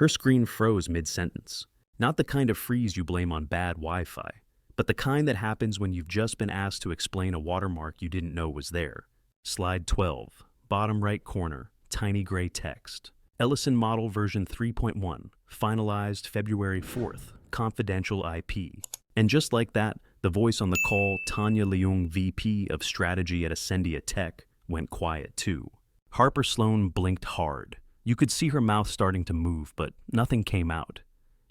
Her screen froze mid-sentence. Not the kind of freeze you blame on bad Wi-Fi, but the kind that happens when you've just been asked to explain a watermark you didn't know was there. Slide 12, bottom right corner, tiny gray text. Ellison Model version 3.1, finalized February 4th, confidential IP. And just like that, the voice on the call, Tanya Leung, VP of Strategy at Ascendia Tech, went quiet too. Harper Sloan blinked hard. You could see her mouth starting to move, but nothing came out.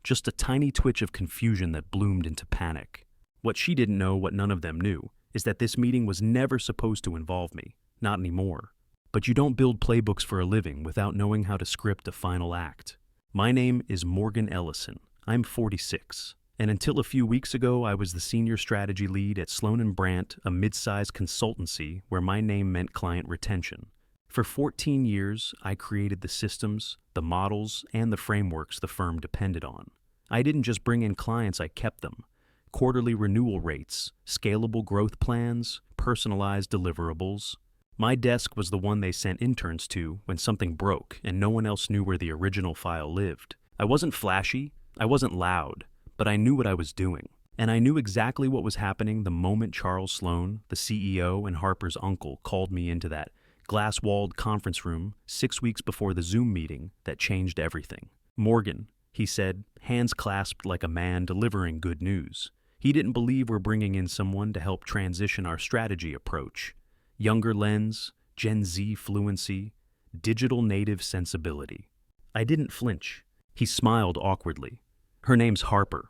Just a tiny twitch of confusion that bloomed into panic. What she didn't know, what none of them knew, is that this meeting was never supposed to involve me. Not anymore. But you don't build playbooks for a living without knowing how to script a final act. My name is Morgan Ellison. I'm 46. And until a few weeks ago, I was the senior strategy lead at Sloan & Brandt, a mid-sized consultancy where my name meant client retention. For 14 years, I created the systems, the models, and the frameworks the firm depended on. I didn't just bring in clients, I kept them. Quarterly renewal rates, scalable growth plans, personalized deliverables. My desk was the one they sent interns to when something broke and no one else knew where the original file lived. I wasn't flashy, I wasn't loud, but I knew what I was doing. And I knew exactly what was happening the moment Charles Sloan, the CEO and Harper's uncle, called me into that glass-walled conference room 6 weeks before the Zoom meeting that changed everything. "Morgan," he said, hands clasped like a man delivering good news. He didn't believe we're bringing in someone to help transition our strategy approach. Younger lens, Gen Z fluency, digital native sensibility. I didn't flinch. He smiled awkwardly. "Her name's Harper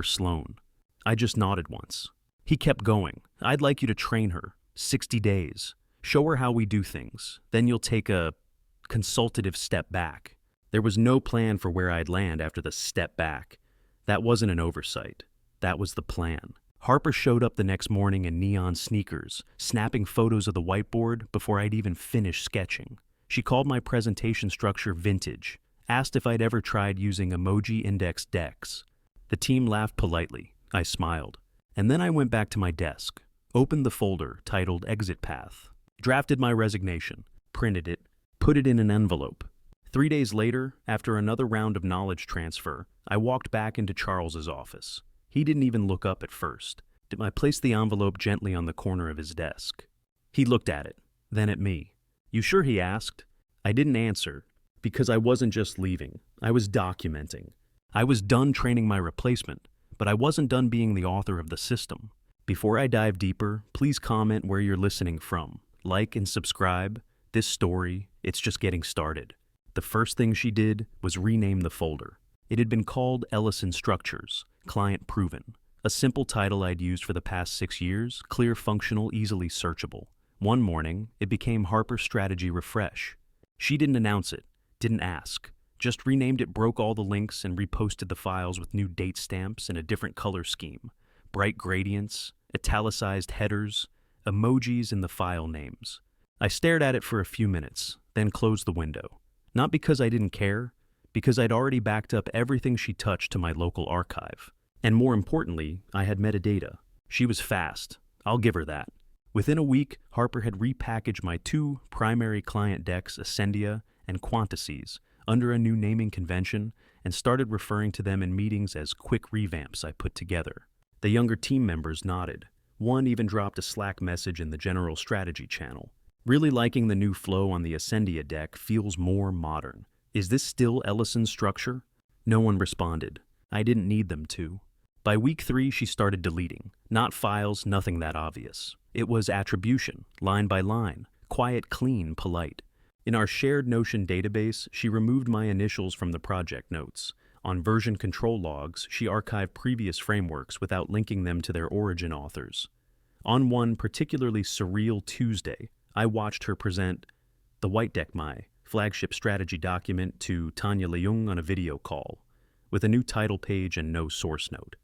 Sloan." I just nodded once. He kept going. "I'd like you to train her. 60 days. Show her how we do things. Then you'll take a consultative step back." There was no plan for where I'd land after the step back. That wasn't an oversight. That was the plan. Harper showed up the next morning in neon sneakers, snapping photos of the whiteboard before I'd even finished sketching. She called my presentation structure vintage, asked if I'd ever tried using emoji index decks. The team laughed politely. I smiled. And then I went back to my desk, opened the folder titled Exit Path, drafted my resignation, printed it, put it in an envelope. 3 days later, after another round of knowledge transfer, I walked back into Charles's office. He didn't even look up at first. I placed the envelope gently on the corner of his desk. He looked at it, then at me. "You sure?" he asked. I didn't answer, because I wasn't just leaving. I was documenting. I was done training my replacement, but I wasn't done being the author of the system. Before I dive deeper, please comment where you're listening from. Like and subscribe. This story, it's just getting started. The first thing she did was rename the folder. It had been called Ellison Structures, Client Proven. A simple title I'd used for the past 6 years, clear, functional, easily searchable. One morning, it became Harper Strategy Refresh. She didn't announce it, didn't ask, just renamed it, broke all the links, and reposted the files with new date stamps and a different color scheme. Bright gradients, italicized headers, emojis in the file names. I stared at it for a few minutes, then closed the window. Not because I didn't care, because I'd already backed up everything she touched to my local archive. And more importantly, I had metadata. She was fast. I'll give her that. Within a week, Harper had repackaged my 2 primary client decks, Ascendia and Quantices, under a new naming convention and started referring to them in meetings as quick revamps I put together. The younger team members nodded. One even dropped a Slack message in the general strategy channel. "Really liking the new flow on the Ascendia deck, feels more modern. Is this still Ellison's structure?" No one responded. I didn't need them to. By week 3, she started deleting. Not files, nothing that obvious. It was attribution, line by line, quiet, clean, polite. In our shared Notion database, she removed my initials from the project notes. On version control logs, she archived previous frameworks without linking them to their origin authors. On one particularly surreal Tuesday, I watched her present the White Deck, my flagship strategy document, to Tanya Leung on a video call, with a new title page and no source note.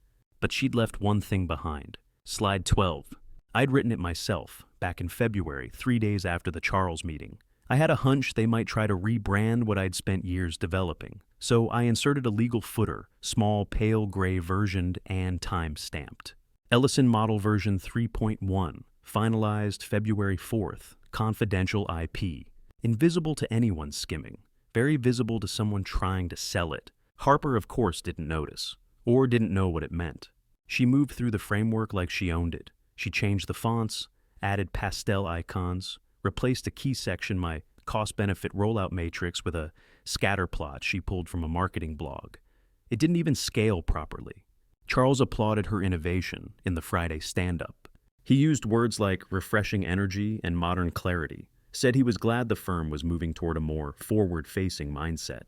But she'd left one thing behind. Slide 12. I'd written it myself, back in February, 3 days after the Charles meeting. I had a hunch they might try to rebrand what I'd spent years developing, so I inserted a legal footer, small, pale gray versioned and time-stamped. Ellison Model version 3.1, finalized February 4th, confidential IP. Invisible to anyone skimming. very visible to someone trying to sell it. Harper, of course, didn't notice, or didn't know what it meant. She moved through the framework like she owned it. She changed the fonts, added pastel icons, replaced a key section, my cost-benefit rollout matrix, with a scatter plot she pulled from a marketing blog. It didn't even scale properly. Charles applauded her innovation in the Friday stand-up. He used words like refreshing energy and modern clarity, said he was glad the firm was moving toward a more forward-facing mindset.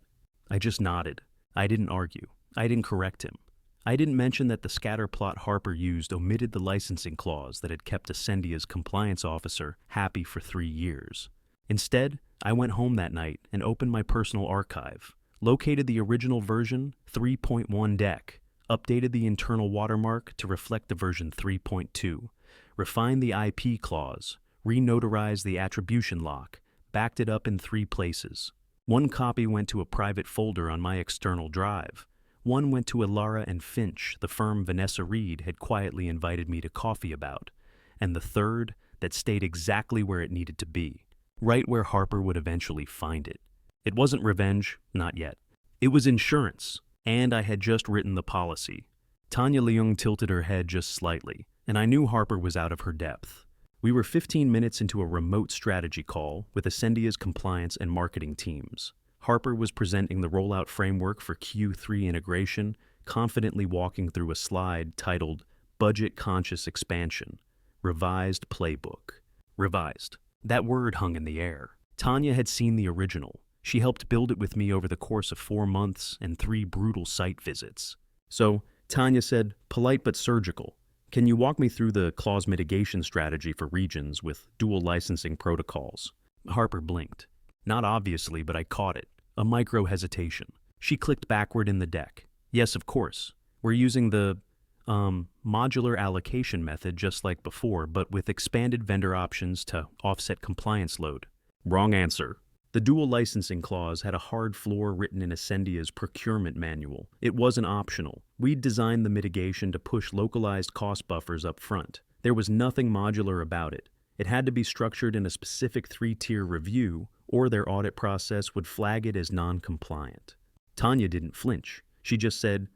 I just nodded. I didn't argue. I didn't correct him. I didn't mention that the scatter plot Harper used omitted the licensing clause that had kept Ascendia's compliance officer happy for 3 years. Instead, I went home that night and opened my personal archive, located the original version 3.1 deck, updated the internal watermark to reflect the version 3.2, refined the IP clause, renotarized the attribution lock, backed it up in 3 places. One copy went to a private folder on my external drive. One went to Alara and Finch, the firm Vanessa Reed had quietly invited me to coffee about, and the third that stayed exactly where it needed to be, right where Harper would eventually find it. It wasn't revenge, not yet. It was insurance, and I had just written the policy. Tanya Leung tilted her head just slightly, and I knew Harper was out of her depth. We were 15 minutes into a remote strategy call with Ascendia's compliance and marketing teams. Harper was presenting the rollout framework for Q3 integration, confidently walking through a slide titled Budget Conscious Expansion, Revised Playbook. Revised. That word hung in the air. Tanya had seen the original. She helped build it with me over the course of 4 months and 3 brutal site visits. So, Tanya said, polite but surgical. Can you walk me through the clause mitigation strategy for regions with dual licensing protocols? Harper blinked. Not obviously, but I caught it. A micro hesitation. She clicked backward in the deck. Yes, of course. We're using the, modular allocation method just like before, but with expanded vendor options to offset compliance load. Wrong answer. The dual licensing clause had a hard floor written in Ascendia's procurement manual. It wasn't optional. We'd designed the mitigation to push localized cost buffers up front. There was nothing modular about it. It had to be structured in a specific 3-tier review, or their audit process would flag it as non-compliant. Tanya didn't flinch. She just said,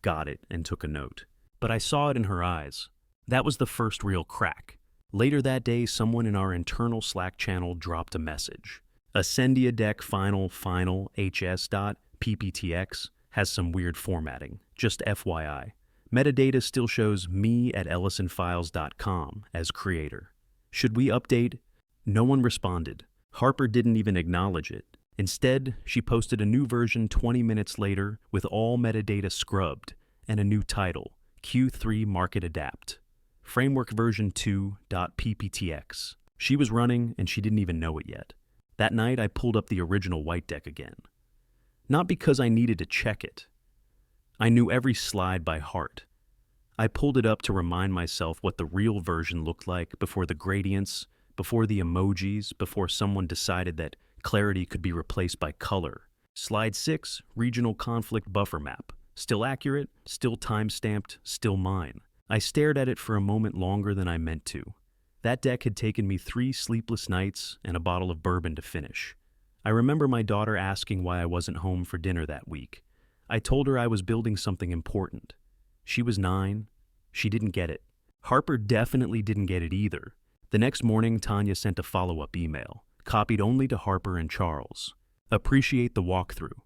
got it, and took a note. But I saw it in her eyes. That was the first real crack. Later that day, someone in our internal Slack channel dropped a message. Ascendia deck final hs.pptx has some weird formatting, just FYI. Metadata still shows me at ellisonfiles.com as creator. Should we update? No one responded. Harper didn't even acknowledge it. Instead, she posted a new version 20 minutes later with all metadata scrubbed and a new title, Q3 Market Adapt, Framework version 2.pptx. She was running and she didn't even know it yet. That night, I pulled up the original white deck again. Not because I needed to check it. I knew every slide by heart. I pulled it up to remind myself what the real version looked like before the gradients, before the emojis, before someone decided that clarity could be replaced by color. Slide 6, Regional Conflict Buffer Map. Still accurate, still time-stamped, still mine. I stared at it for a moment longer than I meant to. That deck had taken me 3 sleepless nights and a bottle of bourbon to finish. I remember my daughter asking why I wasn't home for dinner that week. I told her I was building something important. She was 9. She didn't get it. Harper definitely didn't get it either. The next morning, Tanya sent a follow-up email, copied only to Harper and Charles. Appreciate the walkthrough.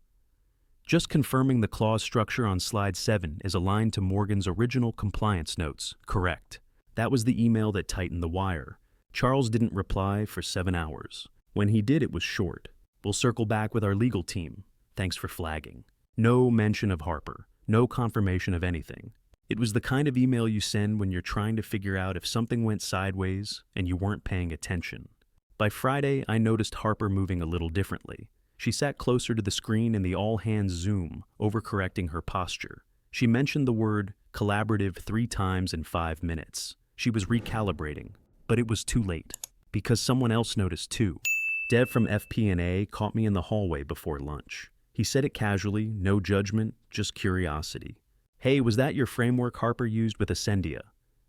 Just confirming the clause structure on slide 7 is aligned to Morgan's original compliance notes, correct. That was the email that tightened the wire. Charles didn't reply for 7 hours. When he did, it was short. We'll circle back with our legal team. Thanks for flagging. No mention of Harper. No confirmation of anything. It was the kind of email you send when you're trying to figure out if something went sideways and you weren't paying attention. By Friday, I noticed Harper moving a little differently. She sat closer to the screen in the all-hands Zoom, overcorrecting her posture. She mentioned the word collaborative 3 times in 5 minutes. She was recalibrating, but it was too late, because someone else noticed too. Dev from FP&A caught me in the hallway before lunch. He said it casually, no judgment, just curiosity. Hey, was that your framework Harper used with Ascendia?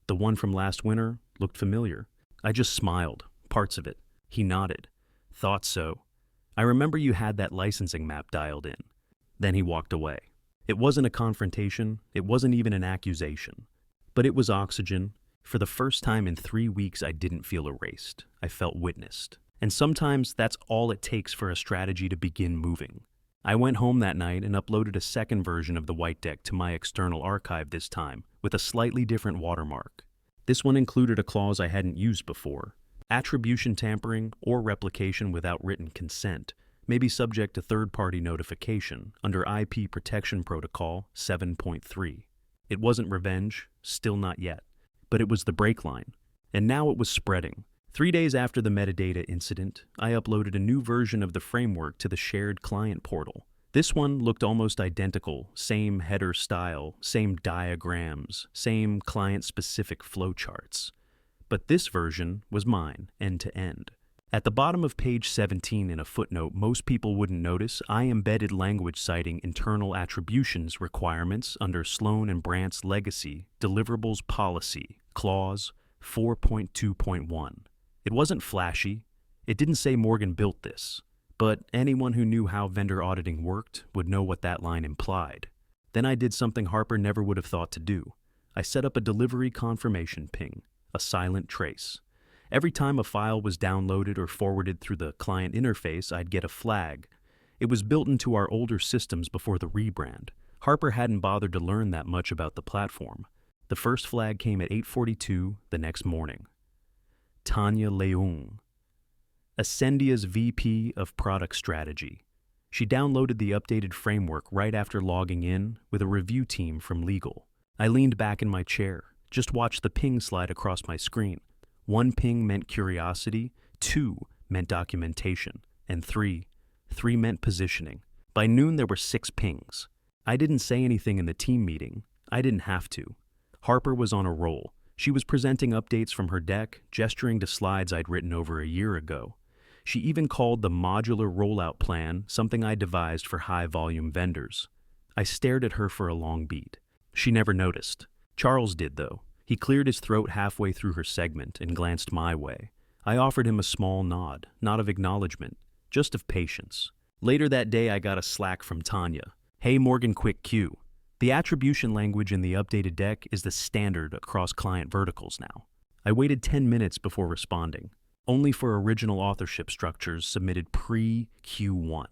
The one from last winter looked familiar. I just smiled, parts of it. He nodded. Thought so. I remember you had that licensing map dialed in." Then he walked away. It wasn't a confrontation, it wasn't even an accusation. But it was oxygen. For the first time in 3 weeks, I didn't feel erased. I felt witnessed. And sometimes that's all it takes for a strategy to begin moving. I went home that night and uploaded a second version of the white deck to my external archive this time, with a slightly different watermark. This one included a clause I hadn't used before. Attribution tampering or replication without written consent may be subject to third-party notification under IP Protection Protocol 7.3. It wasn't revenge, still not yet, but it was the break line. And now it was spreading. 3 days after the metadata incident, I uploaded a new version of the framework to the shared client portal. This one looked almost identical, same header style, same diagrams, same client-specific flowcharts. But this version was mine, end to end. At the bottom of page 17 in a footnote most people wouldn't notice, I embedded language citing internal attributions requirements under Sloan and Brandt's legacy deliverables policy, clause 4.2.1. It wasn't flashy. It didn't say Morgan built this. But anyone who knew how vendor auditing worked would know what that line implied. Then I did something Harper never would have thought to do. I set up a delivery confirmation ping, a silent trace. Every time a file was downloaded or forwarded through the client interface, I'd get a flag. It was built into our older systems before the rebrand. Harper hadn't bothered to learn that much about the platform. The first flag came at 8:42 the next morning. Tanya Leung, Ascendia's VP of Product Strategy. She downloaded the updated framework right after logging in with a review team from legal. I leaned back in my chair, just watched the ping slide across my screen. 1 ping meant curiosity, 2 meant documentation, and 3 meant positioning. By noon, there were 6 pings. I didn't say anything in the team meeting. I didn't have to. Harper was on a roll. She was presenting updates from her deck, gesturing to slides I'd written over a year ago. She even called the modular rollout plan something I devised for high-volume vendors. I stared at her for a long beat. She never noticed. Charles did, though. He cleared his throat halfway through her segment and glanced my way. I offered him a small nod, not of acknowledgement, just of patience. Later that day, I got a Slack from Tanya. "Hey Morgan, quick cue. The attribution language in the updated deck is the standard across client verticals now." I waited 10 minutes before responding, only for original authorship structures submitted pre-Q1.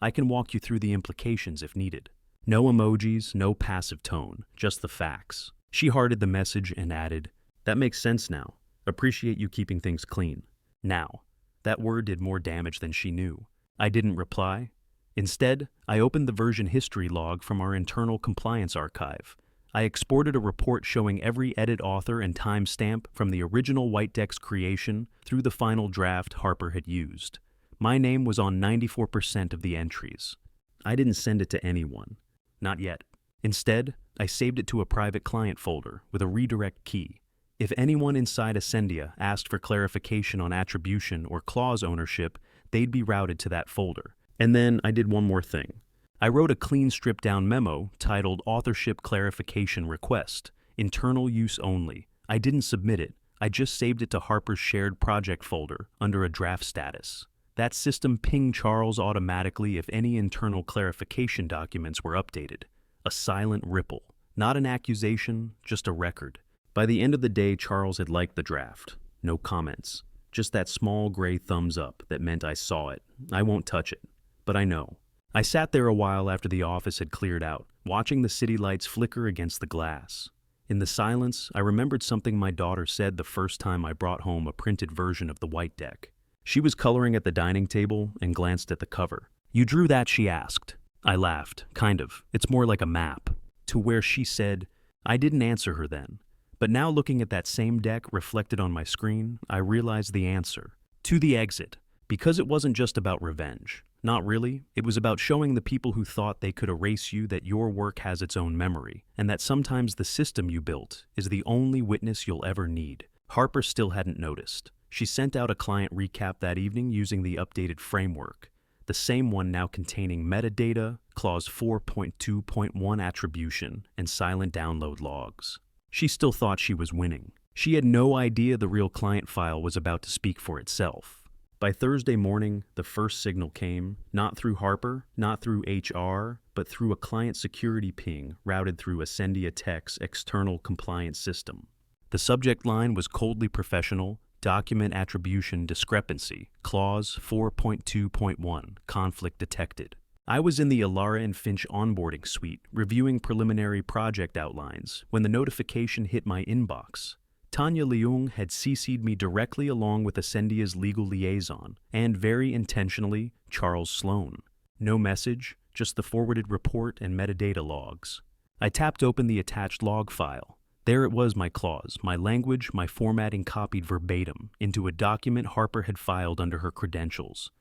I can walk you through the implications if needed. No emojis, no passive tone, just the facts. She hearted the message and added, "That makes sense now. Appreciate you keeping things clean." Now, that word did more damage than she knew. I didn't reply. Instead, I opened the version history log from our internal compliance archive. I exported a report showing every edit author and timestamp from the original White Deck's creation through the final draft Harper had used. My name was on 94% of the entries. I didn't send it to anyone. Not yet. Instead, I saved it to a private client folder with a redirect key. If anyone inside Ascendia asked for clarification on attribution or clause ownership, they'd be routed to that folder. And then I did one more thing. I wrote a clean stripped-down memo titled Authorship Clarification Request, Internal Use Only. I didn't submit it. I just saved it to Harper's shared project folder under a draft status. That system pinged Charles automatically if any internal clarification documents were updated. A silent ripple. Not an accusation, just a record. By the end of the day, Charles had liked the draft. No comments. Just that small gray thumbs up that meant I saw it. I won't touch it. But I know. I sat there a while after the office had cleared out, watching the city lights flicker against the glass. In the silence, I remembered something my daughter said the first time I brought home a printed version of the White Deck. She was coloring at the dining table and glanced at the cover. "You drew that?" she asked. I laughed. Kind of. It's more like a map. To where she said, I didn't answer her then. But now looking at that same deck reflected on my screen, I realized the answer. To the exit. Because it wasn't just about revenge. Not really. It was about showing the people who thought they could erase you that your work has its own memory, and that sometimes the system you built is the only witness you'll ever need. Harper still hadn't noticed. She sent out a client recap that evening using the updated framework, the same one now containing metadata, clause 4.2.1 attribution, and silent download logs. She still thought she was winning. She had no idea the real client file was about to speak for itself. By Thursday morning, the first signal came, not through Harper, not through HR, but through a client security ping routed through Ascendia Tech's external compliance system. The subject line was coldly professional, document attribution discrepancy, clause 4.2.1, conflict detected. I was in the Alara and Finch onboarding suite, reviewing preliminary project outlines, when the notification hit my inbox. Tanya Leung had CC'd me directly along with Ascendia's legal liaison, and very intentionally, Charles Sloan. No message, just the forwarded report and metadata logs. I tapped open the attached log file. There it was, my clause, my language, my formatting copied verbatim into a document Harper had filed under her credentials.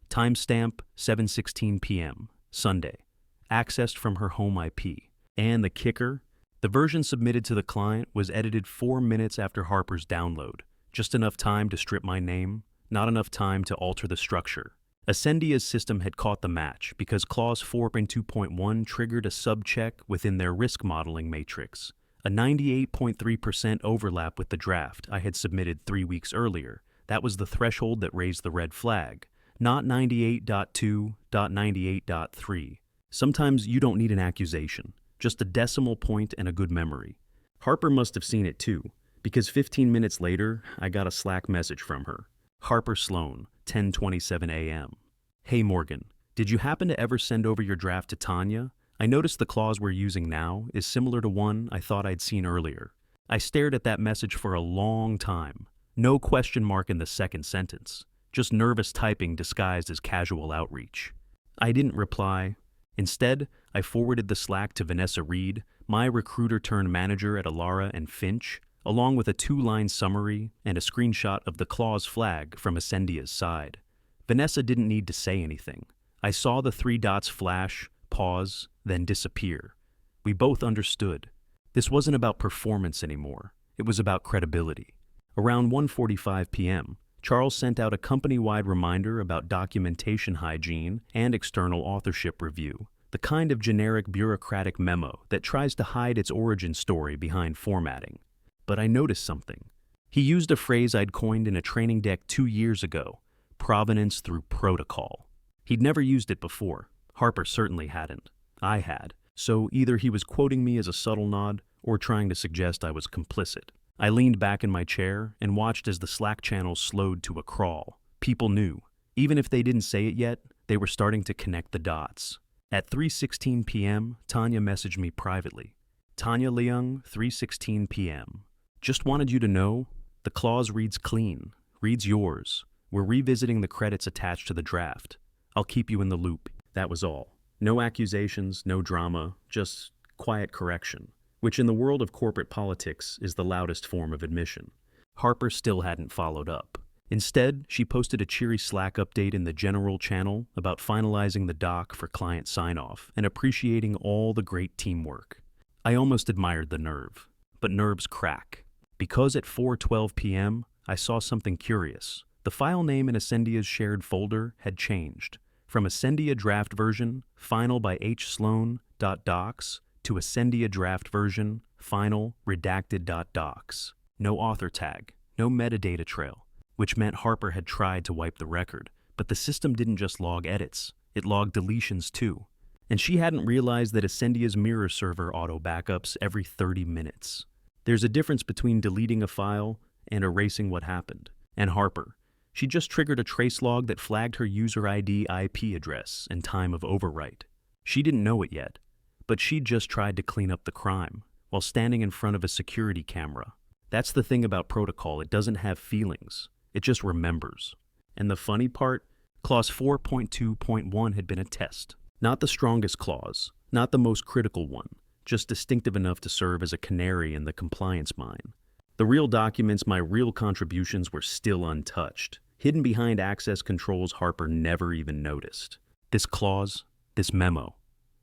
Timestamp 7:16 p.m., Sunday. Accessed from her home IP. And the kicker? The version submitted to the client was edited 4 minutes after Harper's download. Just enough time to strip my name, not enough time to alter the structure. Ascendia's system had caught the match because clause 4.2.1 triggered a sub-check within their risk modeling matrix. A 98.3% overlap with the draft I had submitted 3 weeks earlier. That was the threshold that raised the red flag. Not 98.2.98.3. Sometimes you don't need an accusation. Just a decimal point and a good memory. Harper must have seen it too, because 15 minutes later, I got a Slack message from her. Harper Sloan, 10:27 a.m. Hey Morgan, did you happen to ever send over your draft to Tanya? I noticed the clause we're using now is similar to one I thought I'd seen earlier. I stared at that message for a long time. No question mark in the second sentence. Just nervous typing disguised as casual outreach. I didn't reply. Instead, I forwarded the Slack to Vanessa Reed, my recruiter-turned-manager at Alara and Finch, along with a 2-line summary and a screenshot of the clause flag from Ascendia's side. Vanessa didn't need to say anything. I saw the 3 dots flash, pause, then disappear. We both understood. This wasn't about performance anymore. It was about credibility. Around 1:45 p.m., Charles sent out a company-wide reminder about documentation hygiene and external authorship review, the kind of generic bureaucratic memo that tries to hide its origin story behind formatting. But I noticed something. He used a phrase I'd coined in a training deck 2 years ago, provenance through protocol. He'd never used it before. Harper certainly hadn't. I had. So either he was quoting me as a subtle nod or trying to suggest I was complicit. I leaned back in my chair and watched as the Slack channel slowed to a crawl. People knew. Even if they didn't say it yet, they were starting to connect the dots. At 3:16 p.m., Tanya messaged me privately. Tanya Leung, 3:16 p.m. Just wanted you to know, the clause reads clean, reads yours. We're revisiting the credits attached to the draft. I'll keep you in the loop. That was all. No accusations, no drama, just quiet correction, which in the world of corporate politics is the loudest form of admission. Harper still hadn't followed up. Instead, she posted a cheery Slack update in the general channel about finalizing the doc for client sign-off and appreciating all the great teamwork. I almost admired the nerve, but nerves crack. Because at 4:12 p.m., I saw something curious. The file name in Ascendia's shared folder had changed. From Ascendia draft version, final by H. Sloan.docs, to Ascendia draft version, final, redacted.docs. No author tag, no metadata trail, which meant Harper had tried to wipe the record. But the system didn't just log edits, it logged deletions too. And she hadn't realized that Ascendia's mirror server auto-backups every 30 minutes. There's a difference between deleting a file and erasing what happened. And Harper, she just triggered a trace log that flagged her user ID, IP address, and time of overwrite. She didn't know it yet, but she'd just tried to clean up the crime while standing in front of a security camera. That's the thing about protocol, it doesn't have feelings, it just remembers. And the funny part, clause 4.2.1 had been a test. Not the strongest clause, not the most critical one, just distinctive enough to serve as a canary in the compliance mine. The real documents, my real contributions, were still untouched, hidden behind access controls Harper never even noticed. This clause, this memo,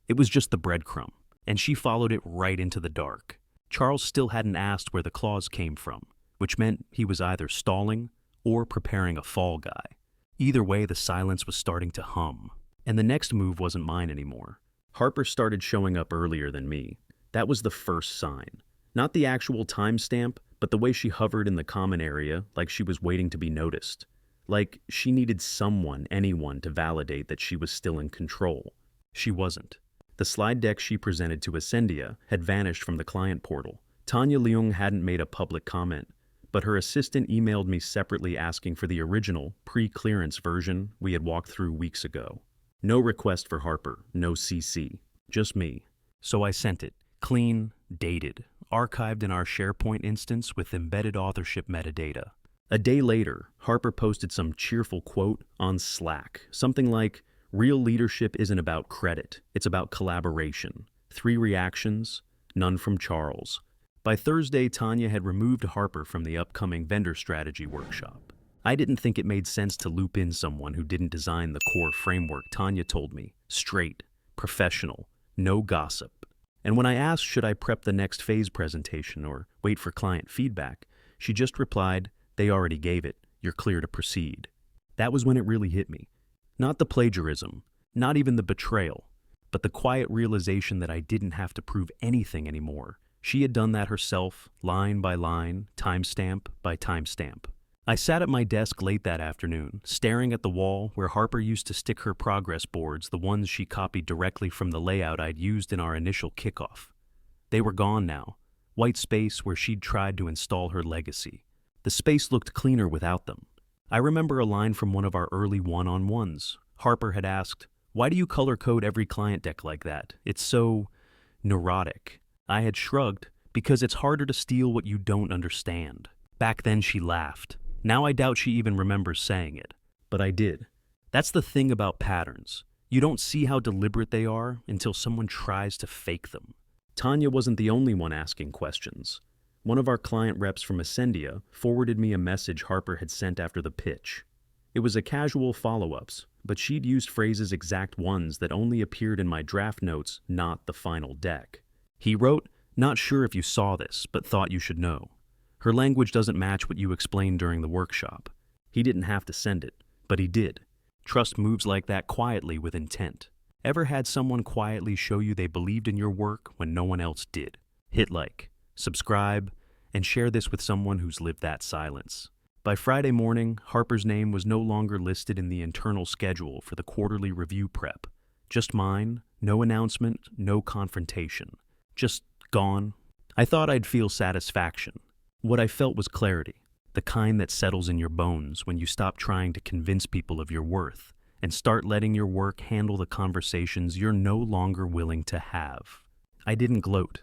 it was just the breadcrumb, and she followed it right into the dark. Charles still hadn't asked where the clause came from, which meant he was either stalling or preparing a fall guy. Either way, the silence was starting to hum. And the next move wasn't mine anymore. Harper started showing up earlier than me. That was the first sign. Not the actual timestamp, but the way she hovered in the common area like she was waiting to be noticed. Like she needed someone, anyone, to validate that she was still in control. She wasn't. The slide deck she presented to Ascendia had vanished from the client portal. Tanya Leung hadn't made a public comment, but her assistant emailed me separately asking for the original, pre-clearance version we had walked through weeks ago. No request for Harper, no CC, just me. So I sent it, clean, dated, archived in our SharePoint instance with embedded authorship metadata. A day later, Harper posted some cheerful quote on Slack, something like, "Real leadership isn't about credit, it's about collaboration." 3 reactions, none from Charles. By Thursday, Tanya had removed Harper from the upcoming vendor strategy workshop. I didn't think it made sense to loop in someone who didn't design the core framework. Tanya told me, straight, professional, no gossip. And when I asked should I prep the next phase presentation or wait for client feedback, she just replied, "They already gave it, you're clear to proceed." That was when it really hit me. Not the plagiarism, not even the betrayal, but the quiet realization that I didn't have to prove anything anymore. She had done that herself, line by line, timestamp by timestamp. I sat at my desk late that afternoon, staring at the wall where Harper used to stick her progress boards, the ones she copied directly from the layout I'd used in our initial kickoff. They were gone now, white space where she'd tried to install her legacy. The space looked cleaner without them. I remember a line from one of our early one-on-ones. Harper had asked, "Why do you color code every client deck like that? It's so neurotic." I had shrugged, "Because it's harder to steal what you don't understand." Back then she laughed. Now I doubt she even remembers saying it. But I did. That's the thing about patterns. You don't see how deliberate they are until someone tries to fake them. Tanya wasn't the only one asking questions. One of our client reps from Ascendia forwarded me a message Harper had sent after the pitch. It was a casual follow-ups, but she'd used phrases exact ones that only appeared in my draft notes, not the final deck. He wrote, "Not sure if you saw this, but thought you should know. Her language doesn't match what you explained during the workshop." He didn't have to send it, but he did. Trust moves like that quietly with intent. Ever had someone quietly show you they believed in your work when no one else did? Hit like, subscribe, and share this with someone who's lived that silence. By Friday morning, Harper's name was no longer listed in the internal schedule for the quarterly review prep. Just mine, no announcement, no confrontation. Just gone. I thought I'd feel satisfaction. What I felt was clarity, the kind that settles in your bones when you stop trying to convince people of your worth and start letting your work handle the conversations you're no longer willing to have. I didn't gloat.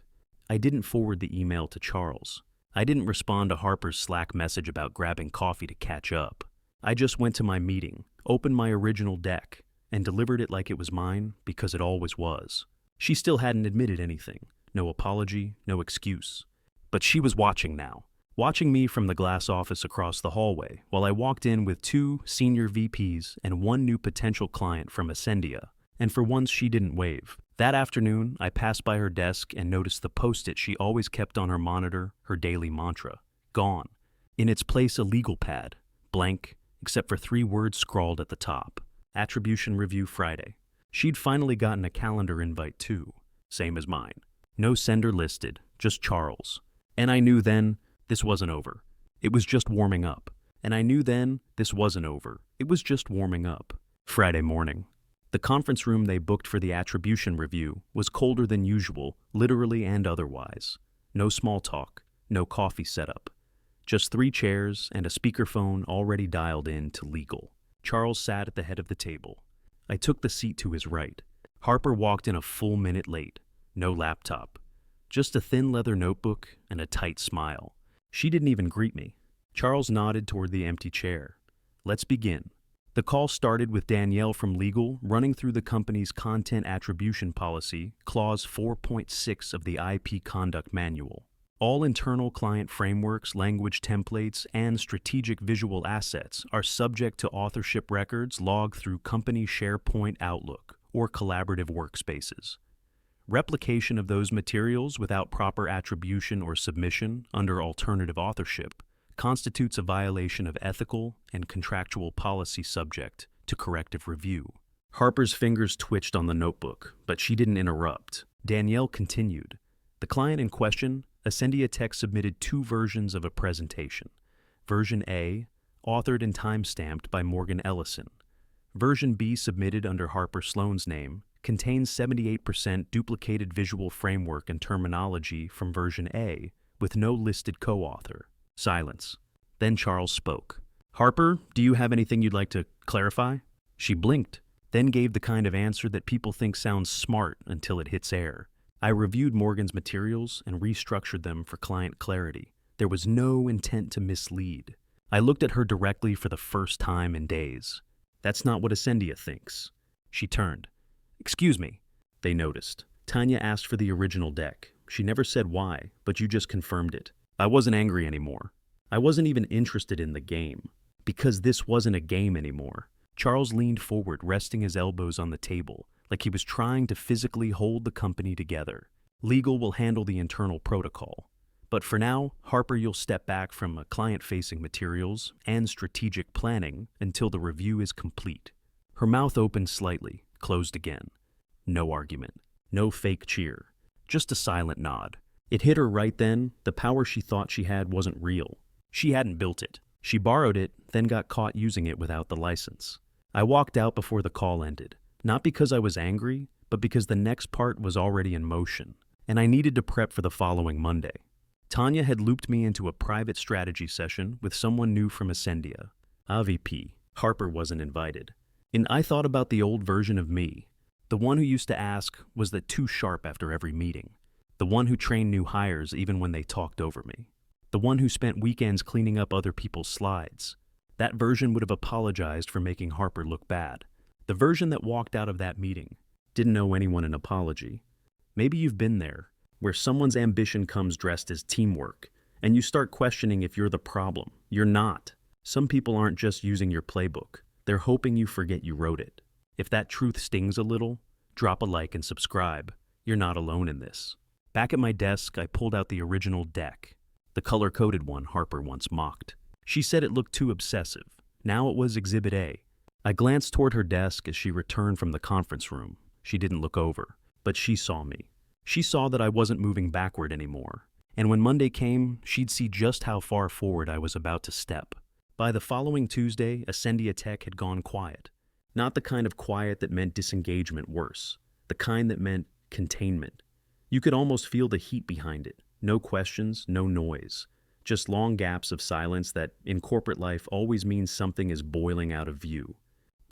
I didn't forward the email to Charles. I didn't respond to Harper's Slack message about grabbing coffee to catch up. I just went to my meeting, opened my original deck, and delivered it like it was mine because it always was. She still hadn't admitted anything. No apology, no excuse. But she was watching now, watching me from the glass office across the hallway while I walked in with 2 senior VPs and 1 new potential client from Ascendia. And for once she didn't wave. That afternoon, I passed by her desk and noticed the post-it she always kept on her monitor, her daily mantra. Gone. In its place, a legal pad. Blank, except for 3 words scrawled at the top. Attribution Review Friday. She'd finally gotten a calendar invite too. Same as mine. No sender listed, just Charles. And I knew then this wasn't over. It was just warming up. And I knew then this wasn't over. It was just warming up. Friday morning. The conference room they booked for the attribution review was colder than usual, literally and otherwise. No small talk, no coffee setup. Just 3 chairs and a speakerphone already dialed in to legal. Charles sat at the head of the table. I took the seat to his right. Harper walked in a full minute late. No laptop. Just a thin leather notebook and a tight smile. She didn't even greet me. Charles nodded toward the empty chair. Let's begin. The call started with Danielle from legal running through the company's content attribution policy, clause 4.6 of the IP conduct manual. All internal client frameworks, language templates, and strategic visual assets are subject to authorship records logged through company SharePoint Outlook or collaborative workspaces. Replication of those materials without proper attribution or submission under alternative authorship constitutes a violation of ethical and contractual policy subject to corrective review. Harper's fingers twitched on the notebook, but she didn't interrupt. Danielle continued. The client in question, Ascendia Tech, submitted 2 versions of a presentation. Version A, authored and timestamped by Morgan Ellison. Version B, submitted under Harper Sloane's name, contains 78% duplicated visual framework and terminology from version A, with no listed co-author. Silence. Then Charles spoke. "Harper, do you have anything you'd like to clarify?" She blinked, then gave the kind of answer that people think sounds smart until it hits air. "I reviewed Morgan's materials and restructured them for client clarity. There was no intent to mislead." I looked at her directly for the first time in days. "That's not what Ascendia thinks." She turned. "Excuse me." They noticed. "Tanya asked for the original deck. She never said why, but you just confirmed it." I wasn't angry anymore. I wasn't even interested in the game. Because this wasn't a game anymore. Charles leaned forward, resting his elbows on the table, like he was trying to physically hold the company together. "Legal will handle the internal protocol. But for now, Harper, you'll step back from client-facing materials and strategic planning until the review is complete." Her mouth opened slightly, closed again. No argument. No fake cheer. Just a silent nod. It hit her right then. The power she thought she had wasn't real. She hadn't built it. She borrowed it, then got caught using it without the license. I walked out before the call ended. Not because I was angry, but because the next part was already in motion, and I needed to prep for the following Monday. Tanya had looped me into a private strategy session with someone new from Ascendia. AVP. Harper wasn't invited. And I thought about the old version of me. The one who used to ask, "Was that too sharp?" after every meeting. The one who trained new hires even when they talked over me. The one who spent weekends cleaning up other people's slides. That version would have apologized for making Harper look bad. The version that walked out of that meeting didn't owe anyone an apology. Maybe you've been there, where someone's ambition comes dressed as teamwork, and you start questioning if you're the problem. You're not. Some people aren't just using your playbook. They're hoping you forget you wrote it. If that truth stings a little, drop a like and subscribe. You're not alone in this. Back at my desk, I pulled out the original deck. The color-coded one Harper once mocked. She said it looked too obsessive. Now it was Exhibit A. I glanced toward her desk as she returned from the conference room. She didn't look over, but she saw me. She saw that I wasn't moving backward anymore. And when Monday came, she'd see just how far forward I was about to step. By the following Tuesday, Ascendia Tech had gone quiet. Not the kind of quiet that meant disengagement worse. The kind that meant containment. You could almost feel the heat behind it. No questions, no noise. Just long gaps of silence that, in corporate life, always means something is boiling out of view.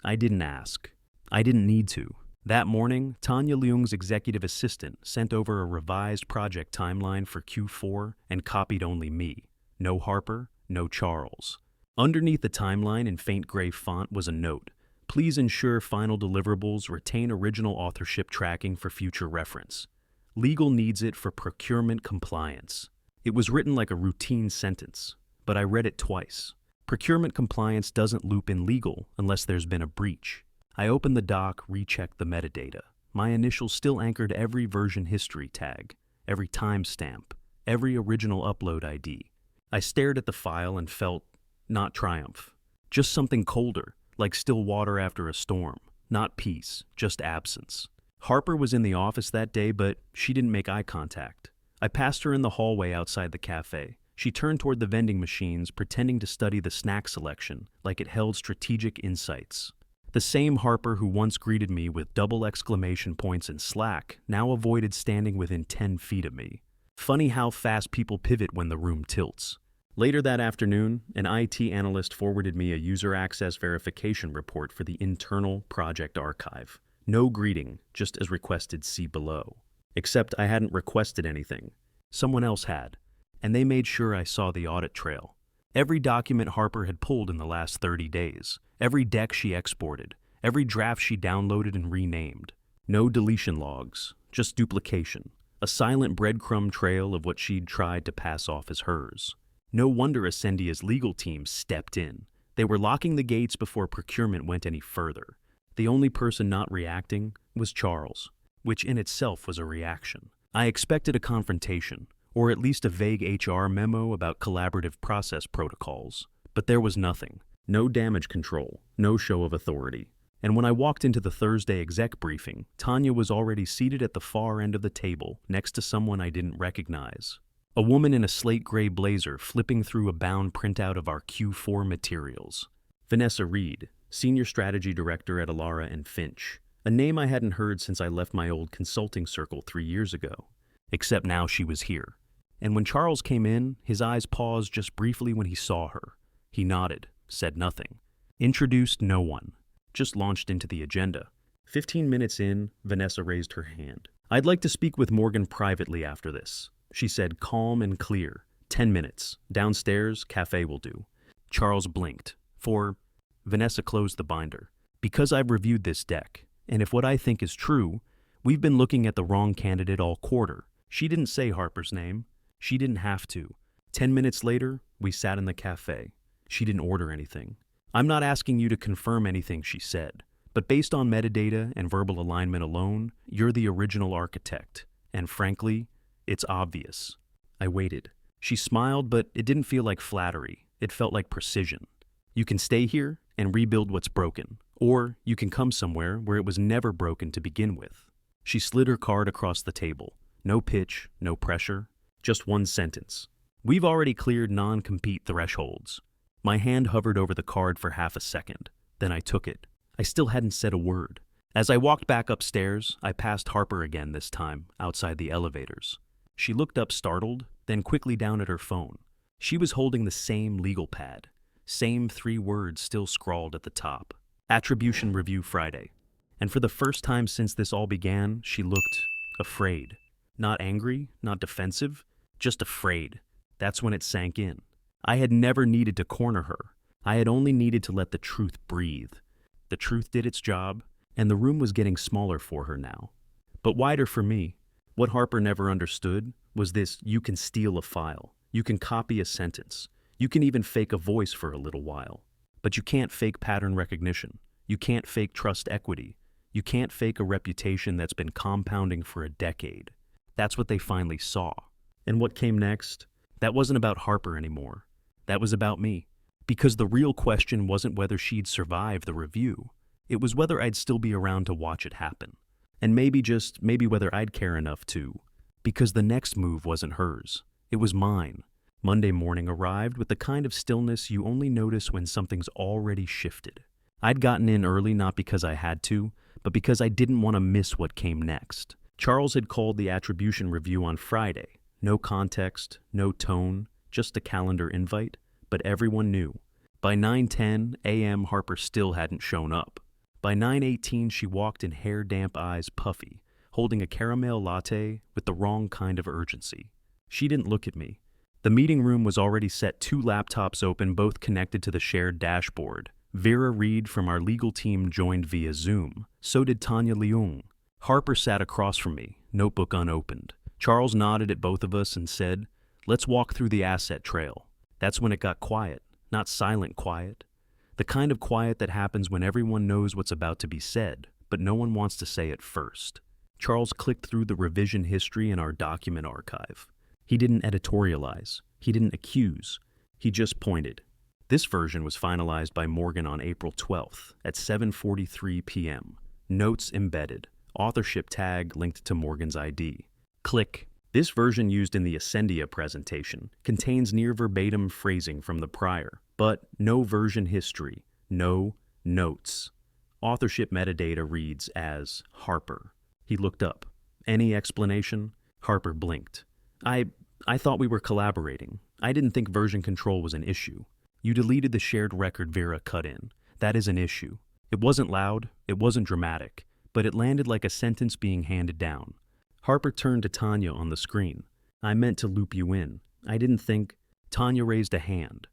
I didn't ask. I didn't need to. That morning, Tanya Leung's executive assistant sent over a revised project timeline for Q4 and copied only me. No Harper, no Charles. Underneath the timeline in faint gray font was a note. "Please ensure final deliverables retain original authorship tracking for future reference. Legal needs it for procurement compliance." It was written like a routine sentence, but I read it twice. Procurement compliance doesn't loop in legal unless there's been a breach. I opened the doc, rechecked the metadata. My initials still anchored every version history tag, every timestamp, every original upload ID. I stared at the file and felt, not triumph, just something colder, like still water after a storm. Not peace, just absence. Harper was in the office that day, but she didn't make eye contact. I passed her in the hallway outside the cafe. She turned toward the vending machines, pretending to study the snack selection like it held strategic insights. The same Harper who once greeted me with double exclamation points in Slack now avoided standing within 10 feet of me. Funny how fast people pivot when the room tilts. Later that afternoon, an IT analyst forwarded me a user access verification report for the internal project archive. No greeting, just as requested, see below. Except I hadn't requested anything. Someone else had. And they made sure I saw the audit trail. Every document Harper had pulled in the last 30 days. Every deck she exported. Every draft she downloaded and renamed. No deletion logs, just duplication. A silent breadcrumb trail of what she'd tried to pass off as hers. No wonder Ascendia's legal team stepped in. They were locking the gates before procurement went any further. The only person not reacting was Charles, which in itself was a reaction. I expected a confrontation, or at least a vague HR memo about collaborative process protocols. But there was nothing. No damage control, no show of authority. And when I walked into the Thursday exec briefing, Tanya was already seated at the far end of the table, next to someone I didn't recognize. A woman in a slate gray blazer flipping through a bound printout of our Q4 materials. Vanessa Reed, Senior Strategy Director at Alara and Finch. A name I hadn't heard since I left my old consulting circle 3 years ago. Except now she was here. And when Charles came in, his eyes paused just briefly when he saw her. He nodded, said nothing. Introduced no one. Just launched into the agenda. 15 minutes in, Vanessa raised her hand. "I'd like to speak with Morgan privately after this," she said, calm and clear. 10 minutes. Downstairs, cafe will do. Charles blinked. Vanessa closed the binder. "Because I've reviewed this deck, and if what I think is true, we've been looking at the wrong candidate all quarter." She didn't say Harper's name. She didn't have to. 10 minutes later, we sat in the cafe. She didn't order anything. "I'm not asking you to confirm anything she said, but based on metadata and verbal alignment alone, you're the original architect. And frankly, it's obvious." I waited. She smiled, but it didn't feel like flattery. It felt like precision. "You can stay here and rebuild what's broken, or you can come somewhere where it was never broken to begin with." She slid her card across the table. No pitch, no pressure, just one sentence. "We've already cleared non-compete thresholds." My hand hovered over the card for half a second. Then I took it. I still hadn't said a word. As I walked back upstairs, I passed Harper again this time, outside the elevators. She looked up startled, then quickly down at her phone. She was holding the same legal pad. Same 3 words still scrawled at the top. Attribution Review Friday. And for the first time since this all began, she looked afraid. Not angry, not defensive, just afraid. That's when it sank in. I had never needed to corner her. I had only needed to let the truth breathe. The truth did its job, and the room was getting smaller for her now. But wider for me. What Harper never understood was this: you can steal a file. You can copy a sentence. You can even fake a voice for a little while. But you can't fake pattern recognition. You can't fake trust equity. You can't fake a reputation that's been compounding for a decade. That's what they finally saw. And what came next? That wasn't about Harper anymore. That was about me. Because the real question wasn't whether she'd survive the review. It was whether I'd still be around to watch it happen. And maybe whether I'd care enough to. Because the next move wasn't hers. It was mine. Monday morning arrived with the kind of stillness you only notice when something's already shifted. I'd gotten in early not because I had to, but because I didn't want to miss what came next. Charles had called the attribution review on Friday. No context, no tone, just a calendar invite, but everyone knew. By 9:10 a.m. Harper still hadn't shown up. By 9:18 she walked in hair-damp eyes puffy, holding a caramel latte with the wrong kind of urgency. She didn't look at me. The meeting room was already set, 2 laptops open, both connected to the shared dashboard. Vera Reed from our legal team joined via Zoom. So did Tanya Leung. Harper sat across from me, notebook unopened. Charles nodded at both of us and said, "Let's walk through the asset trail." That's when it got quiet, not silent quiet. The kind of quiet that happens when everyone knows what's about to be said, but no one wants to say it first. Charles clicked through the revision history in our document archive. He didn't editorialize. He didn't accuse. He just pointed. This version was finalized by Morgan on April 12th at 7:43 p.m. Notes embedded. Authorship tag linked to Morgan's ID. Click. This version used in the Ascendia presentation contains near verbatim phrasing from the prior, but no version history, no notes. Authorship metadata reads as Harper. He looked up. Any explanation? Harper blinked. I thought we were collaborating. I didn't think version control was an issue. You deleted the shared record Vera cut in. That is an issue. It wasn't loud, it wasn't dramatic, but it landed like a sentence being handed down. Harper turned to Tanya on the screen. I meant to loop you in. I didn't think. Tanya raised a hand.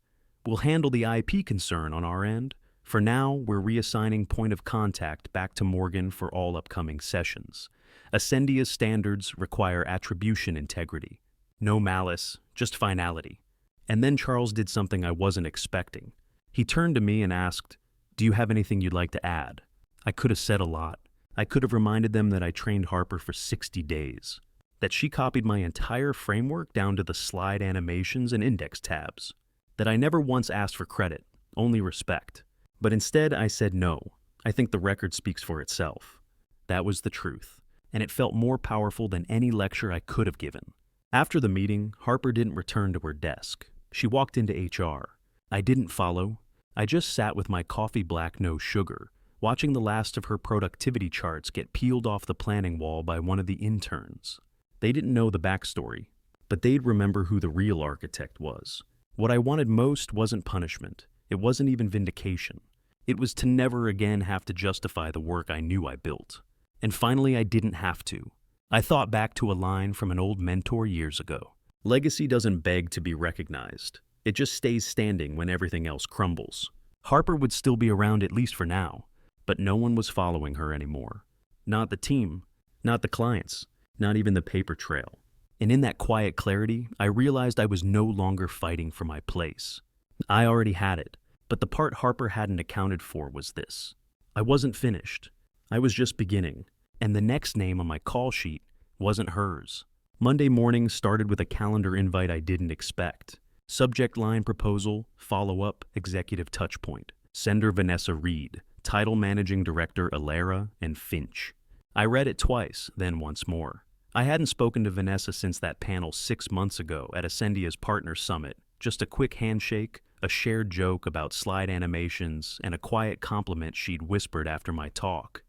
We'll handle the IP concern on our end. For now, we're reassigning point of contact back to Morgan for all upcoming sessions. Ascendia's standards require attribution integrity. No malice, just finality. And then Charles did something I wasn't expecting. He turned to me and asked, "Do you have anything you'd like to add?" I could have said a lot. I could have reminded them that I trained Harper for 60 days, that she copied my entire framework down to the slide animations and index tabs, that I never once asked for credit, only respect. But instead I said no. I think the record speaks for itself. That was the truth, and it felt more powerful than any lecture I could have given. After the meeting, Harper didn't return to her desk. She walked into HR. I didn't follow. I just sat with my coffee black no sugar, watching the last of her productivity charts get peeled off the planning wall by one of the interns. They didn't know the backstory, but they'd remember who the real architect was. What I wanted most wasn't punishment. It wasn't even vindication. It was to never again have to justify the work I knew I built. And finally, I didn't have to. I thought back to a line from an old mentor years ago. Legacy doesn't beg to be recognized. It just stays standing when everything else crumbles. Harper would still be around at least for now, but no one was following her anymore. Not the team, not the clients, not even the paper trail. And in that quiet clarity, I realized I was no longer fighting for my place. I already had it, but the part Harper hadn't accounted for was this. I wasn't finished. I was just beginning. And the next name on my call sheet wasn't hers. Monday morning started with a calendar invite I didn't expect. Subject line proposal, follow-up, executive touchpoint. Sender Vanessa Reed, title managing director Alara and Finch. I read it twice, then once more. I hadn't spoken to Vanessa since that panel 6 months ago at Ascendia's Partner Summit. Just a quick handshake, a shared joke about slide animations, and a quiet compliment she'd whispered after my talk.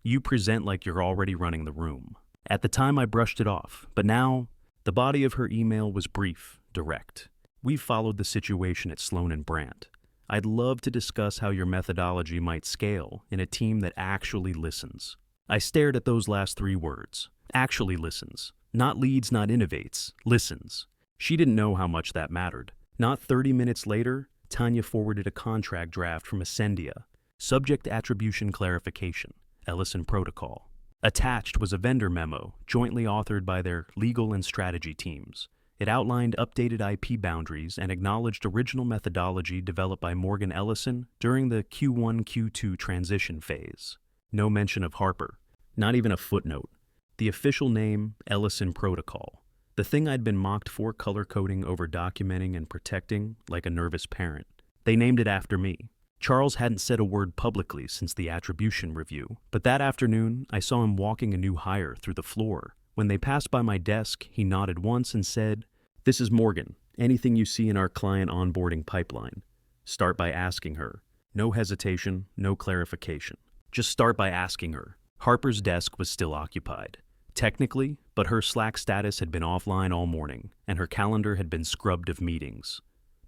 You present like you're already running the room. At the time, I brushed it off, but now, the body of her email was brief, direct. We've followed the situation at Sloan & Brandt. I'd love to discuss how your methodology might scale in a team that actually listens. I stared at those last 3 words. Actually listens. Not leads, not innovates. Listens. She didn't know how much that mattered. Not 30 minutes later, Tanya forwarded a contract draft from Ascendia. Subject attribution clarification. Ellison Protocol. Attached was a vendor memo, jointly authored by their legal and strategy teams. It outlined updated IP boundaries and acknowledged original methodology developed by Morgan Ellison during the Q1-Q2 transition phase. No mention of Harper. Not even a footnote. The official name, Ellison Protocol. The thing I'd been mocked for color-coding over documenting and protecting like a nervous parent. They named it after me. Charles hadn't said a word publicly since the attribution review, but that afternoon I saw him walking a new hire through the floor. When they passed by my desk, he nodded once and said, "This is Morgan. Anything you see in our client onboarding pipeline, start by asking her. No hesitation, no clarification. Just start by asking her." Harper's desk was still occupied. Technically, but her Slack status had been offline all morning, and her calendar had been scrubbed of meetings.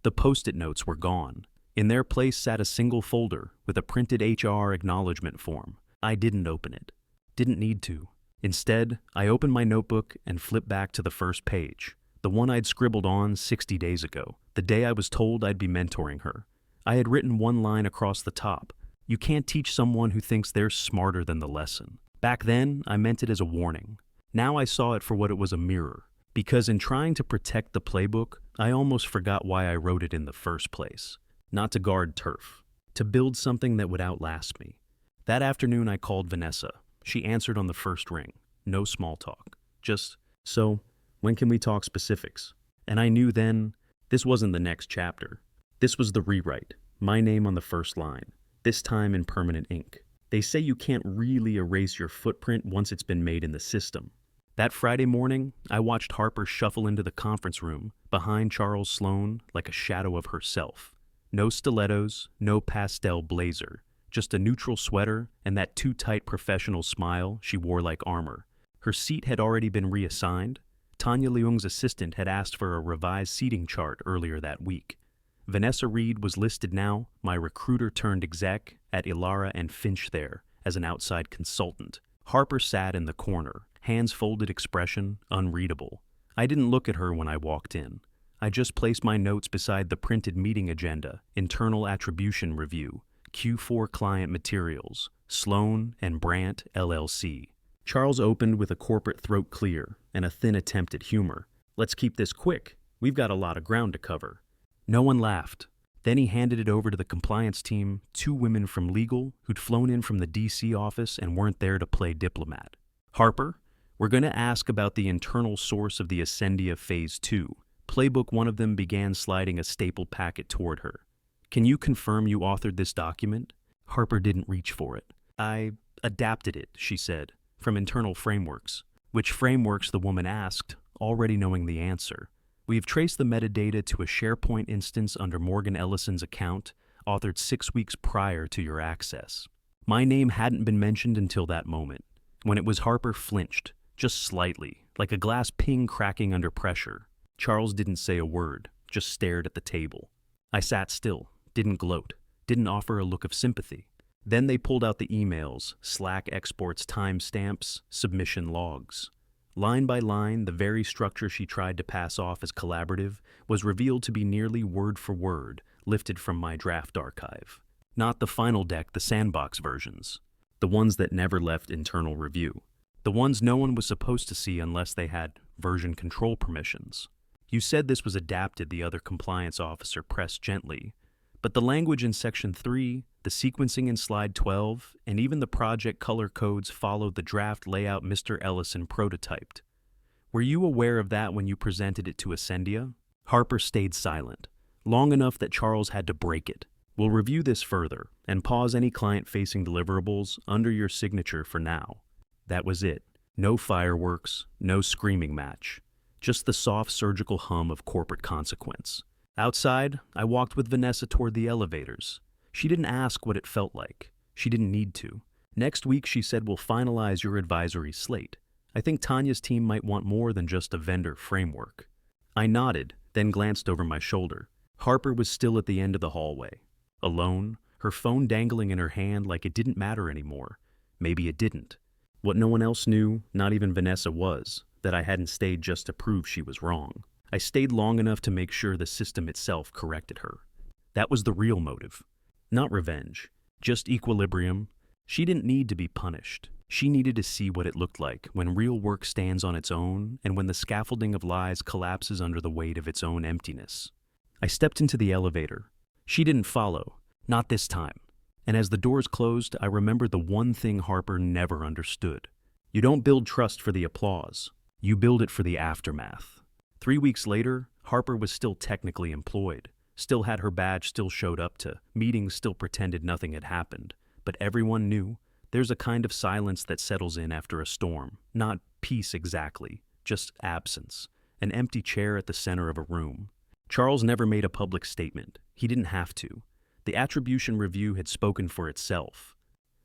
The post-it notes were gone. In their place sat a single folder with a printed HR acknowledgement form. I didn't open it. Didn't need to. Instead, I opened my notebook and flipped back to the first page, the one I'd scribbled on 60 days ago, the day I was told I'd be mentoring her. I had written one line across the top. You can't teach someone who thinks they're smarter than the lesson. Back then, I meant it as a warning. Now I saw it for what it was, a mirror. Because in trying to protect the playbook, I almost forgot why I wrote it in the first place. Not to guard turf. To build something that would outlast me. That afternoon I called Vanessa. She answered on the first ring. No small talk. Just, "So, when can we talk specifics?" And I knew then, this wasn't the next chapter. This was the rewrite. My name on the first line. This time in permanent ink. They say you can't really erase your footprint once it's been made in the system. That Friday morning, I watched Harper shuffle into the conference room behind Charles Sloan like a shadow of herself. No stilettos, no pastel blazer, just a neutral sweater and that too-tight professional smile she wore like armor. Her seat had already been reassigned. Tanya Leung's assistant had asked for a revised seating chart earlier that week. Vanessa Reed was listed now, my recruiter-turned-exec, at Alara and Finch there, as an outside consultant. Harper sat in the corner, hands folded, expression unreadable. I didn't look at her when I walked in. I just placed my notes beside the printed meeting agenda, internal attribution review, Q4 client materials, Sloan and Brandt, LLC. Charles opened with a corporate throat clear and a thin attempt at humor. "Let's keep this quick. We've got a lot of ground to cover." No one laughed. Then he handed it over to the compliance team, 2 women from legal who'd flown in from the DC office and weren't there to play diplomat. "Harper, we're going to ask about the internal source of the Ascendia Phase 2. Playbook." One of them began sliding a stapled packet toward her. "Can you confirm you authored this document?" Harper didn't reach for it. "I adapted it," she said, "from internal frameworks." "Which frameworks?" the woman asked, already knowing the answer. We've traced the metadata to a SharePoint instance under Morgan Ellison's account, authored 6 weeks prior to your access. My name hadn't been mentioned until that moment. When it was Harper flinched, just slightly, like a glass ping cracking under pressure. Charles didn't say a word, just stared at the table. I sat still, didn't gloat, didn't offer a look of sympathy. Then they pulled out the emails, Slack exports timestamps, submission logs. Line by line, the very structure she tried to pass off as collaborative was revealed to be nearly word for word, lifted from my draft archive. Not the final deck, the sandbox versions. The ones that never left internal review. The ones no one was supposed to see unless they had version control permissions. You said this was adapted, the other compliance officer pressed gently. But the language in Section 3, the sequencing in Slide 12, and even the project color codes followed the draft layout Mr. Ellison prototyped. Were you aware of that when you presented it to Ascendia? Harper stayed silent, long enough that Charles had to break it. We'll review this further and pause any client-facing deliverables under your signature for now. That was it. No fireworks, no screaming match. Just the soft surgical hum of corporate consequence. Outside, I walked with Vanessa toward the elevators. She didn't ask what it felt like. She didn't need to. Next week, she said, we'll finalize your advisory slate. I think Tanya's team might want more than just a vendor framework. I nodded, then glanced over my shoulder. Harper was still at the end of the hallway. Alone, her phone dangling in her hand like it didn't matter anymore. Maybe it didn't. What no one else knew, not even Vanessa, was that I hadn't stayed just to prove she was wrong. I stayed long enough to make sure the system itself corrected her. That was the real motive. Not revenge, just equilibrium. She didn't need to be punished. She needed to see what it looked like when real work stands on its own and when the scaffolding of lies collapses under the weight of its own emptiness. I stepped into the elevator. She didn't follow, not this time. And as the doors closed, I remembered the one thing Harper never understood. You don't build trust for the applause. You build it for the aftermath. 3 weeks later, Harper was still technically employed, still had her badge, still showed up to meetings, still pretended nothing had happened. But everyone knew there's a kind of silence that settles in after a storm. Not peace exactly, just absence. An empty chair at the center of a room. Charles never made a public statement. He didn't have to. The attribution review had spoken for itself.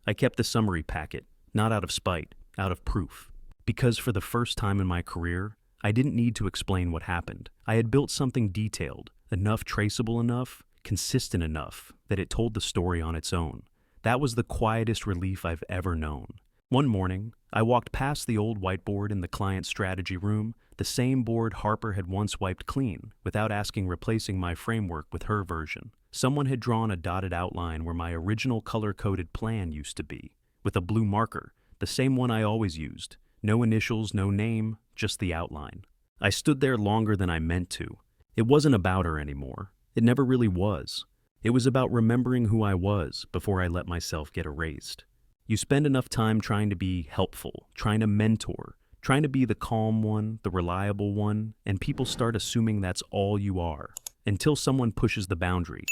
I kept the summary packet, not out of spite, out of proof. Because for the first time in my career, I didn't need to explain what happened. I had built something detailed, enough traceable enough, consistent enough, that it told the story on its own. That was the quietest relief I've ever known. One morning, I walked past the old whiteboard in the client strategy room, the same board Harper had once wiped clean, without asking, replacing my framework with her version. Someone had drawn a dotted outline where my original color-coded plan used to be, with a blue marker, the same one I always used. No initials, no name, just the outline. I stood there longer than I meant to. It wasn't about her anymore. It never really was. It was about remembering who I was before I let myself get erased. You spend enough time trying to be helpful, trying to mentor, trying to be the calm one, the reliable one, and people start assuming that's all you are, until someone pushes the boundary,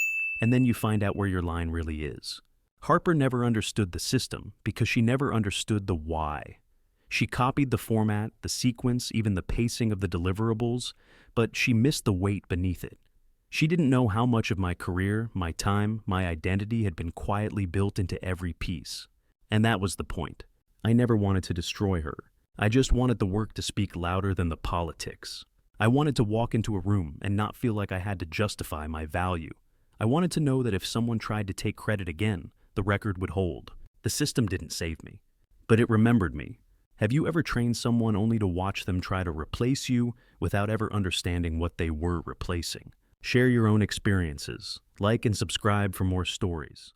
and then you find out where your line really is. Harper never understood the system because she never understood the why. She copied the format, the sequence, even the pacing of the deliverables, but she missed the weight beneath it. She didn't know how much of my career, my time, my identity had been quietly built into every piece. And that was the point. I never wanted to destroy her. I just wanted the work to speak louder than the politics. I wanted to walk into a room and not feel like I had to justify my value. I wanted to know that if someone tried to take credit again, the record would hold. The system didn't save me, but it remembered me. Have you ever trained someone only to watch them try to replace you without ever understanding what they were replacing? Share your own experiences. Like and subscribe for more stories.